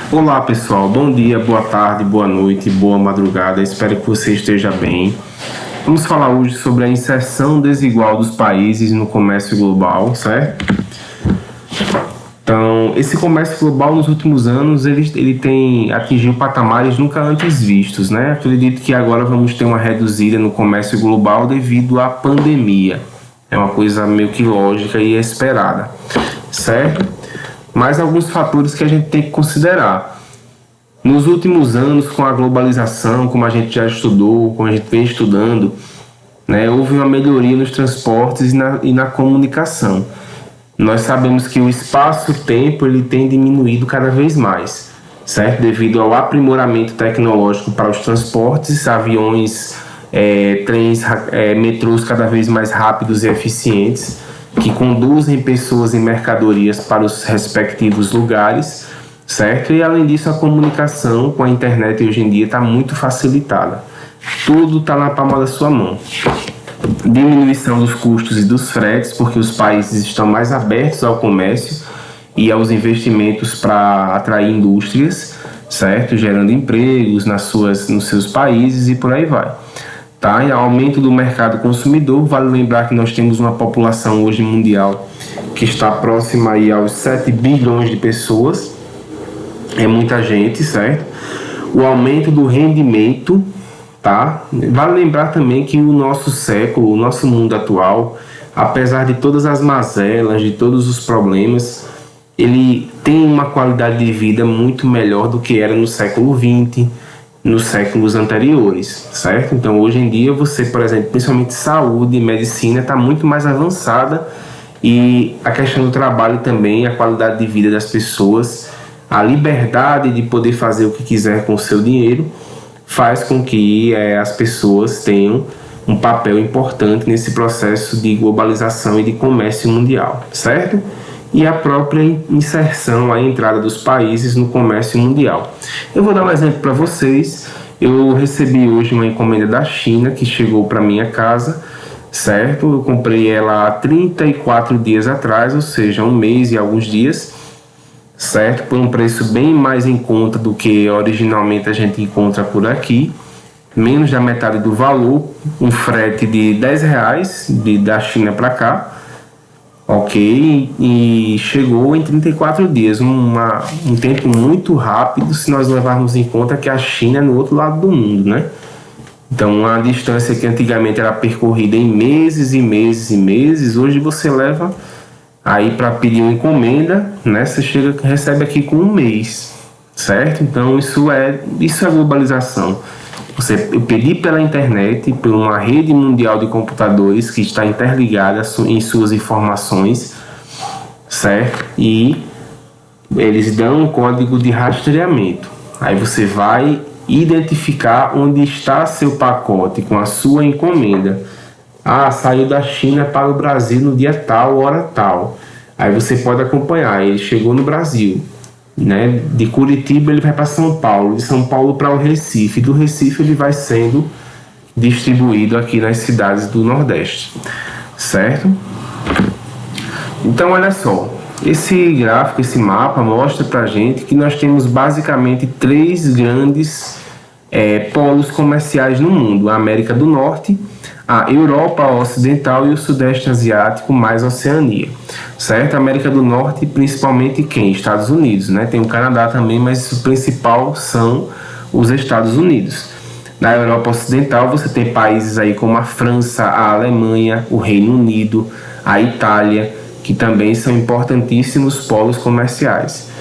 Olá pessoal, bom dia, boa tarde, boa noite, boa madrugada, espero que você esteja bem. Vamos falar hoje sobre a inserção desigual dos países no comércio global, certo? Então, esse comércio global nos últimos anos, ele tem atingido patamares nunca antes vistos, né? Acredito que agora vamos ter uma reduzida no comércio global devido à pandemia. É uma coisa meio que lógica e esperada, certo? Mas alguns fatores que a gente tem que considerar. Nos últimos anos, com a globalização, como a gente já estudou, como a gente vem estudando, né, houve uma melhoria nos transportes e na comunicação. Nós sabemos que o espaço-tempo ele tem diminuído cada vez mais, certo? Devido ao aprimoramento tecnológico para os transportes, aviões, trens, metrôs cada vez mais rápidos e eficientes, que conduzem pessoas e mercadorias para os respectivos lugares, certo? E além disso, a comunicação com a internet hoje em dia está muito facilitada. Tudo está na palma da sua mão. Diminuição dos custos e dos fretes, porque os países estão mais abertos ao comércio e aos investimentos para atrair indústrias, certo? Gerando empregos nos seus países e por aí vai. Tá? E aumento do mercado consumidor, vale lembrar que nós temos uma população hoje mundial que está próxima aí aos 7 bilhões de pessoas, é muita gente, certo? O aumento do rendimento, tá? Vale lembrar também que o nosso século, o nosso mundo atual, apesar de todas as mazelas, de todos os problemas, ele tem uma qualidade de vida muito melhor do que era no século XX, nos séculos anteriores, certo? Então, hoje em dia, você, por exemplo, principalmente saúde e medicina, está muito mais avançada e a questão do trabalho também, a qualidade de vida das pessoas, a liberdade de poder fazer o que quiser com o seu dinheiro, faz com que as pessoas tenham um papel importante nesse processo de globalização e de comércio mundial, certo? E a própria inserção, a entrada dos países no comércio mundial. Eu vou dar um exemplo para vocês. Eu recebi hoje uma encomenda da China que chegou para minha casa, certo? Eu comprei ela há 34 dias atrás, ou seja, um mês e alguns dias, certo? Por um preço bem mais em conta do que originalmente a gente encontra por aqui, menos da metade do valor, um frete de R$10 da China para cá, ok? E chegou em 34 dias, um tempo muito rápido se nós levarmos em conta que a China é no outro lado do mundo, né? Então, uma distância que antigamente era percorrida em meses e meses e meses, hoje você leva aí para pedir uma encomenda, né? Você recebe aqui com um mês, certo? Então isso é globalização. Eu pedi pela internet, por uma rede mundial de computadores que está interligada em suas informações, certo? E eles dão um código de rastreamento. Aí você vai identificar onde está seu pacote com a sua encomenda. Ah, saiu da China para o Brasil no dia tal, hora tal. Aí você pode acompanhar, ele chegou no Brasil, né? De Curitiba ele vai para São Paulo, de São Paulo para o Recife, do Recife ele vai sendo distribuído aqui nas cidades do Nordeste, certo? Então olha só, esse gráfico, esse mapa mostra para a gente que nós temos basicamente 3 grandes polos comerciais no mundo: a América do Norte, a Europa Ocidental e o Sudeste Asiático mais Oceania, certo? A América do Norte, principalmente quem? Estados Unidos, né? Tem o Canadá também, mas o principal são os Estados Unidos. Na Europa Ocidental você tem países aí como a França, a Alemanha, o Reino Unido, a Itália, que também são importantíssimos polos comerciais.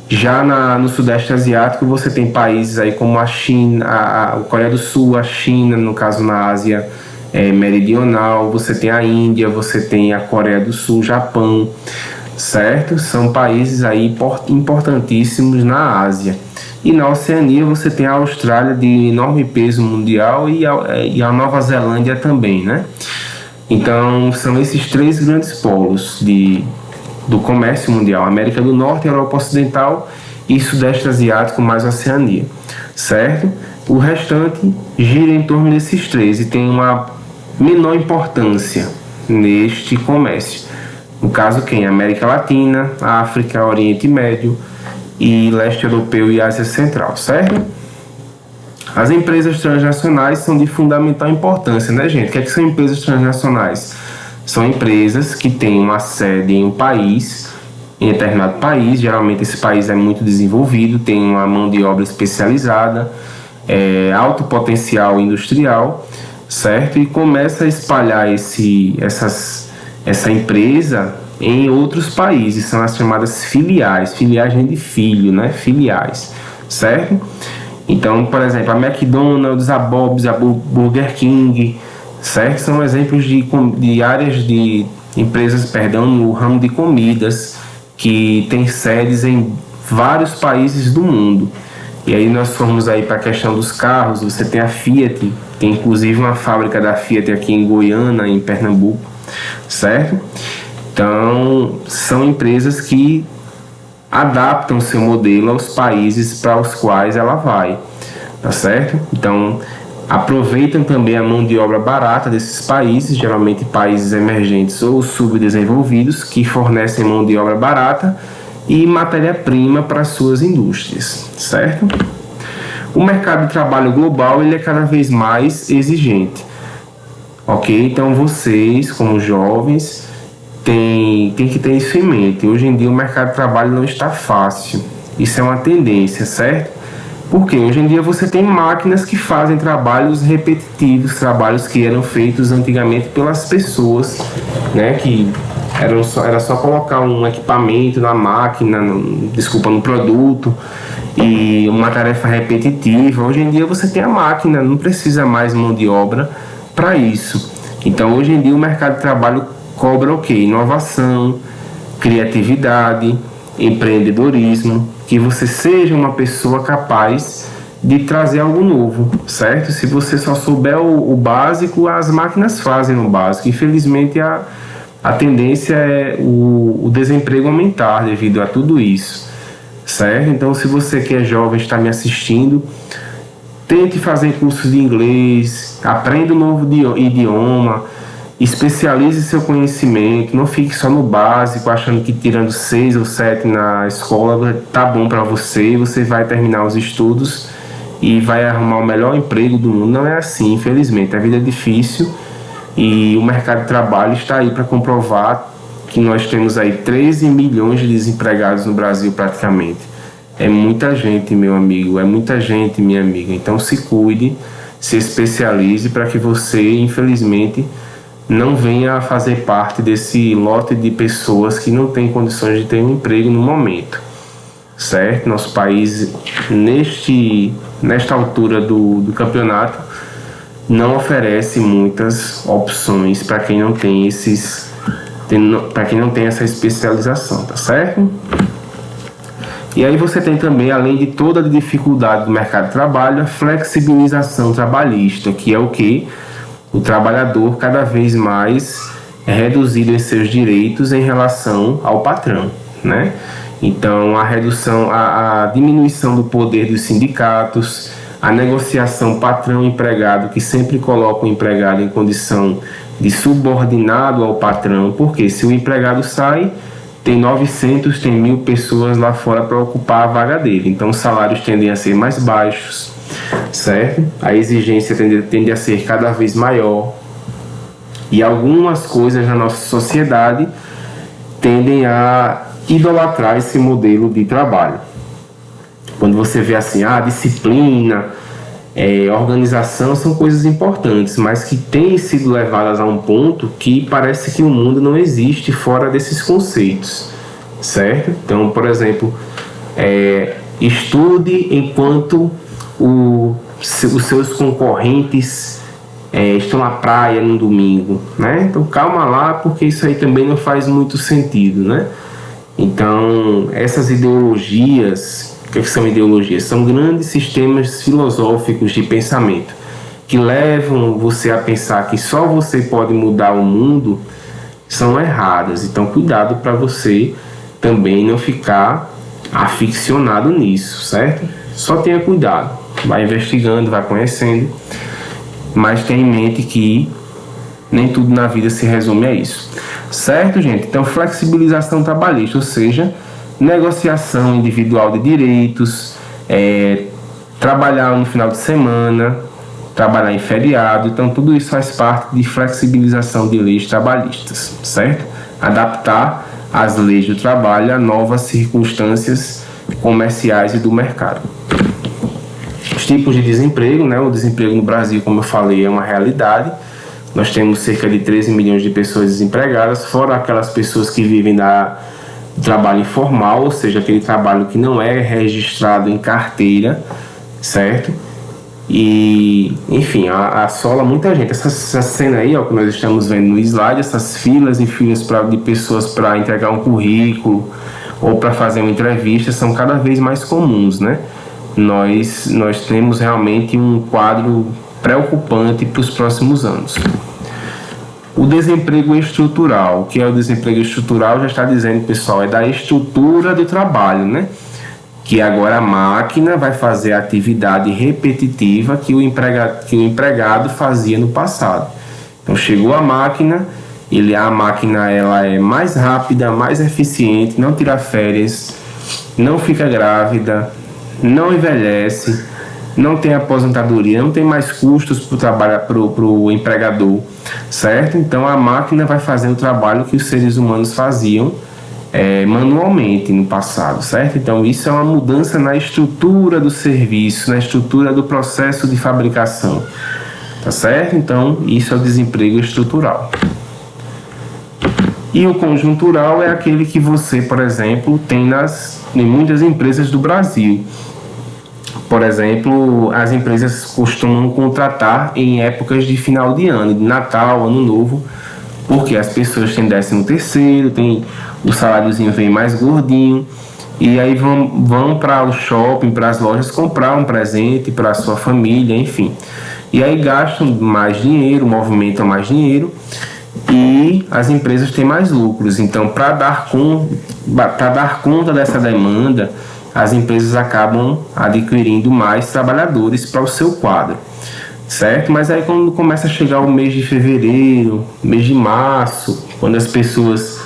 Já no Sudeste Asiático você tem países aí como a China, a Coreia do Sul, a China, no caso na Ásia meridional, você tem a Índia, você tem a Coreia do Sul, Japão, certo? São países aí importantíssimos na Ásia. E na Oceania você tem a Austrália, de enorme peso mundial, e a Nova Zelândia também, né? Então são esses 3 grandes polos do comércio mundial: América do Norte, Europa Ocidental e Sudeste Asiático mais Oceania, certo? O restante gira em torno desses 3 e tem uma menor importância neste comércio. No caso, quem? América Latina, África, Oriente Médio, e leste europeu e Ásia Central, certo? As empresas transnacionais são de fundamental importância, né, gente? O que são empresas transnacionais? São empresas que têm uma sede em um país, em determinado país, geralmente esse país é muito desenvolvido, tem uma mão de obra especializada, alto potencial industrial, certo? E começa a espalhar essa empresa em outros países, são as chamadas filiais vem de filho, né? Filiais, certo? Então, por exemplo, a McDonald's, a Bob's, a Burger King, certo? São exemplos de áreas de empresas, no ramo de comidas, que tem sedes em vários países do mundo. E aí nós formos aí para a questão dos carros, você tem a Fiat, tem inclusive uma fábrica da Fiat aqui em Goiânia, em Pernambuco, certo? Então, são empresas que adaptam seu modelo aos países para os quais ela vai, tá certo? Então, aproveitam também a mão de obra barata desses países, geralmente países emergentes ou subdesenvolvidos, que fornecem mão de obra barata e matéria-prima para suas indústrias, certo? O mercado de trabalho global ele é cada vez mais exigente, ok? Então vocês, como jovens, tem que ter isso em mente. Hoje em dia o mercado de trabalho não está fácil, isso é uma tendência, certo? Porque hoje em dia você tem máquinas que fazem trabalhos repetitivos, trabalhos que eram feitos antigamente pelas pessoas, né? Que era só colocar um equipamento na máquina, no produto, e uma tarefa repetitiva. Hoje em dia você tem a máquina, não precisa mais mão de obra para isso. Então hoje em dia o mercado de trabalho cobra o quê? Inovação, criatividade, empreendedorismo, que você seja uma pessoa capaz de trazer algo novo, certo? Se você só souber o básico, as máquinas fazem o básico. Infelizmente, a tendência é o desemprego aumentar devido a tudo isso, certo? Então, se você que é jovem está me assistindo, tente fazer cursos de inglês, aprenda um novo idioma, especialize seu conhecimento, não fique só no básico, achando que tirando 6 ou 7 na escola tá bom para você, você vai terminar os estudos e vai arrumar o melhor emprego do mundo. Não é assim, infelizmente, a vida é difícil e o mercado de trabalho está aí para comprovar que nós temos aí 13 milhões de desempregados no Brasil praticamente. É muita gente, meu amigo, é muita gente, minha amiga. Então se cuide, se especialize para que você, infelizmente, não venha a fazer parte desse lote de pessoas que não têm condições de ter um emprego no momento, certo? Nosso país, nesta altura do campeonato, não oferece muitas opções para quem não tem essa especialização, tá certo? E aí você tem também, além de toda a dificuldade do mercado de trabalho, a flexibilização trabalhista, que é o que? O trabalhador cada vez mais é reduzido em seus direitos em relação ao patrão, né? Então, a diminuição do poder dos sindicatos, a negociação patrão-empregado, que sempre coloca o empregado em condição de subordinado ao patrão, porque se o empregado sai, tem 900, tem 1.000 pessoas lá fora para ocupar a vaga dele. Então, os salários tendem a ser mais baixos, certo? A exigência tende a ser cada vez maior e algumas coisas na nossa sociedade tendem a idolatrar esse modelo de trabalho. Quando você vê assim, disciplina, organização são coisas importantes, mas que têm sido levadas a um ponto que parece que o mundo não existe fora desses conceitos, certo? Então, por exemplo, estude enquanto os seus concorrentes estão na praia no domingo, né? Então calma lá, porque isso aí também não faz muito sentido, né? Então essas ideologias, o que são ideologias? São grandes sistemas filosóficos de pensamento que levam você a pensar que só você pode mudar o mundo, são erradas. Então cuidado para você também não ficar aficionado nisso, certo? Só tenha cuidado, vai investigando, vai conhecendo, mas tenha em mente que nem tudo na vida se resume a isso, certo, gente? Então, flexibilização trabalhista, ou seja, negociação individual de direitos, trabalhar no final de semana, trabalhar em feriado. Então, tudo isso faz parte de flexibilização de leis trabalhistas, certo? Adaptar as leis do trabalho a novas circunstâncias comerciais e do mercado. Os tipos de desemprego, né? O desemprego no Brasil, como eu falei, é uma realidade. Nós temos cerca de 13 milhões de pessoas desempregadas, fora aquelas pessoas que vivem do trabalho informal, ou seja, aquele trabalho que não é registrado em carteira, certo? E, enfim, assola muita gente. Essa cena aí, ó, que nós estamos vendo no slide, essas filas e filas de pessoas para entregar um currículo ou para fazer uma entrevista são cada vez mais comuns, né? Nós temos realmente um quadro preocupante para os próximos anos. O desemprego estrutural. O que é o desemprego estrutural? Já está dizendo, pessoal, é da estrutura do trabalho, né? Que agora a máquina vai fazer a atividade repetitiva que o empregado fazia no passado. Então chegou a máquina, a máquina ela é mais rápida, mais eficiente, não tira férias, não fica grávida, não envelhece, não tem aposentadoria, não tem mais custos para o empregador, certo? Então a máquina vai fazer o trabalho que os seres humanos faziam manualmente no passado, certo? Então isso é uma mudança na estrutura do serviço, na estrutura do processo de fabricação, tá certo? Então isso é o desemprego estrutural. E o conjuntural é aquele que você, por exemplo, tem em muitas empresas do Brasil. Por exemplo, as empresas costumam contratar em épocas de final de ano, de Natal, Ano Novo, porque as pessoas têm 13º, o saláriozinho vem mais gordinho, e aí vão para o shopping, para as lojas comprar um presente para a sua família, enfim. E aí gastam mais dinheiro, movimentam mais dinheiro, e as empresas têm mais lucros. Então, para dar conta dessa demanda, as empresas acabam adquirindo mais trabalhadores para o seu quadro, certo? Mas aí quando começa a chegar o mês de fevereiro, mês de março, quando as pessoas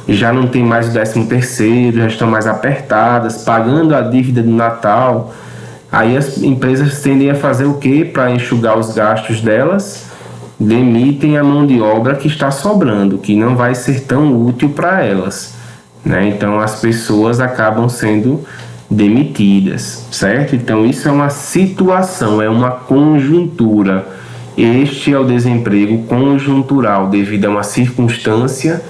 já não têm mais o 13º, já estão mais apertadas, pagando a dívida do Natal, aí as empresas tendem a fazer o quê? Para enxugar os gastos delas, demitem a mão de obra que está sobrando, que não vai ser tão útil para elas, né? Então as pessoas acabam sendo demitidas, certo? Então isso é uma situação, é uma conjuntura. Este é o desemprego conjuntural, devido a uma circunstância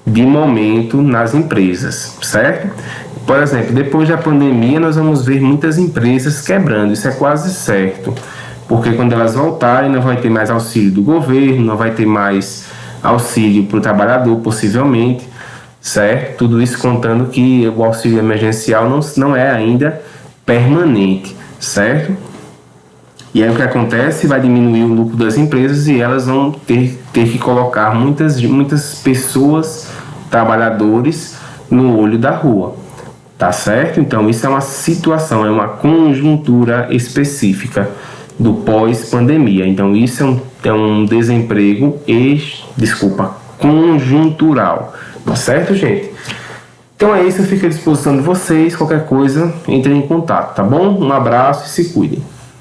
de momento nas empresas, certo? Por exemplo, depois da pandemia nós vamos ver muitas empresas quebrando, isso é quase certo, porque quando elas voltarem não vai ter mais auxílio do governo, não vai ter mais auxílio para o trabalhador, possivelmente, certo? Tudo isso contando que o auxílio emergencial não é ainda permanente, certo? E aí o que acontece? Vai diminuir o lucro das empresas e elas vão ter que colocar muitas pessoas, trabalhadores, no olho da rua, tá certo? Então isso é uma situação, é uma conjuntura específica do pós-pandemia. Então isso é um desemprego conjuntural. Tá certo, gente? Então é isso, eu fico à disposição de vocês. Qualquer coisa, entrem em contato, tá bom? Um abraço e se cuidem.